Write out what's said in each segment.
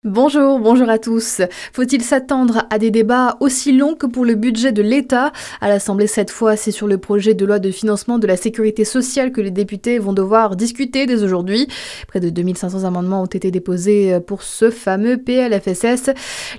Bonjour à tous. Faut-il s'attendre à des débats aussi longs que pour le budget de l'État? À l'Assemblée cette fois, c'est sur le projet de loi de financement de la sécurité sociale que les députés vont devoir discuter dès aujourd'hui. Près de 2500 amendements ont été déposés pour ce fameux PLFSS.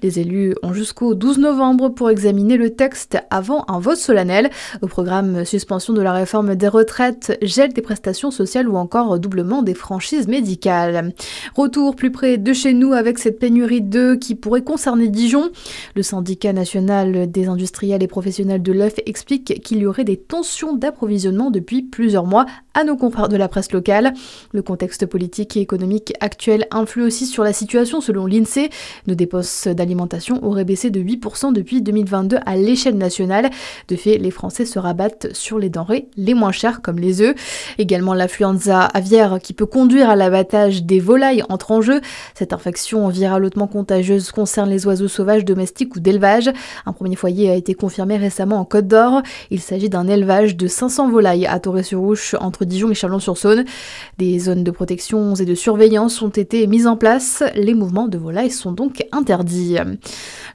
Les élus ont jusqu'au 12 novembre pour examiner le texte avant un vote solennel. Au programme, suspension de la réforme des retraites, gel des prestations sociales ou encore doublement des franchises médicales. Retour plus près de chez nous avec cette pénurie d'œufs qui pourrait concerner Dijon. Le syndicat national des industriels et professionnels de l'œuf explique qu'il y aurait des tensions d'approvisionnement depuis plusieurs mois à nos confrères de la presse locale. Le contexte politique et économique actuel influe aussi sur la situation selon l'INSEE. Nos dépenses d'alimentation auraient baissé de 8% depuis 2022 à l'échelle nationale. De fait, les Français se rabattent sur les denrées les moins chères comme les œufs. Également l'influenza aviaire qui peut conduire à l'abattage des volailles entre en jeu. Cette infection virale hautement contagieuse concerne les oiseaux sauvages domestiques ou d'élevage. Un premier foyer a été confirmé récemment en Côte d'Or. Il s'agit d'un élevage de 500 volailles à Torrey-sur-Ouche entre Dijon et Chalon-sur-Saône. Des zones de protection et de surveillance ont été mises en place. Les mouvements de volailles sont donc interdits.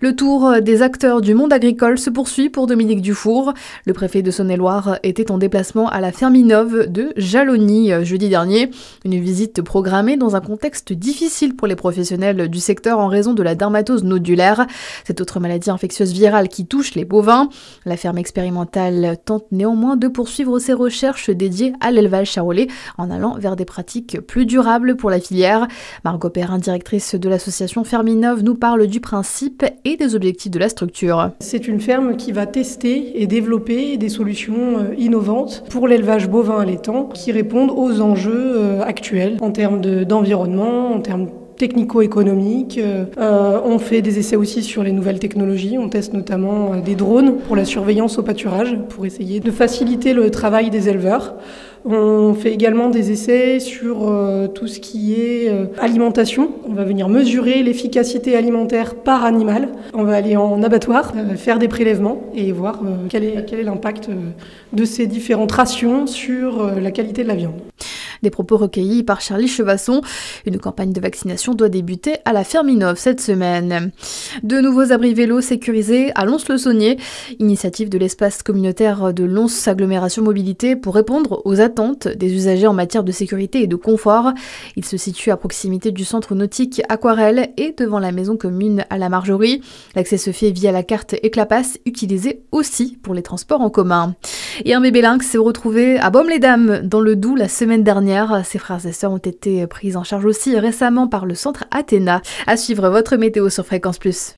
Le tour des acteurs du monde agricole se poursuit pour Dominique Dufour. Le préfet de Saône-et-Loire était en déplacement à la ferme Innov de Jalony jeudi dernier. Une visite programmée dans un contexte difficile pour les professionnels du secteur en raison de la dermatose nodulaire. Cette autre maladie infectieuse virale qui touche les bovins. La ferme expérimentale tente néanmoins de poursuivre ses recherches dédiées à l'élevage charolais en allant vers des pratiques plus durables pour la filière. Margot Perrin, directrice de l'association Ferme Innov, nous parle du principe et des objectifs de la structure. C'est une ferme qui va tester et développer des solutions innovantes pour l'élevage bovin allaitant qui répondent aux enjeux actuels en termes d'environnement, en termes technico-économiques. On fait des essais aussi sur les nouvelles technologies. On teste notamment des drones pour la surveillance au pâturage, pour essayer de faciliter le travail des éleveurs. On fait également des essais sur tout ce qui est alimentation. On va venir mesurer l'efficacité alimentaire par animal. On va aller en abattoir, faire des prélèvements et voir quel est l'impact de ces différentes rations sur la qualité de la viande. Des propos recueillis par Charlie Chevasson. Une campagne de vaccination doit débuter à la ferme Innov cette semaine. De nouveaux abris vélos sécurisés à Lons-le-Saunier. Initiative de l'espace communautaire de Lons Agglomération Mobilité pour répondre aux attentes des usagers en matière de sécurité et de confort. Il se situe à proximité du centre nautique Aquarelle et devant la maison commune à la Margerie. L'accès se fait via la carte Éclapass, utilisée aussi pour les transports en commun. Et un bébé lynx s'est retrouvé à Baume-les-Dames, dans le Doubs, la semaine dernière. Ses frères et sœurs ont été pris en charge aussi récemment par le centre Athéna. À suivre votre météo sur Fréquence Plus.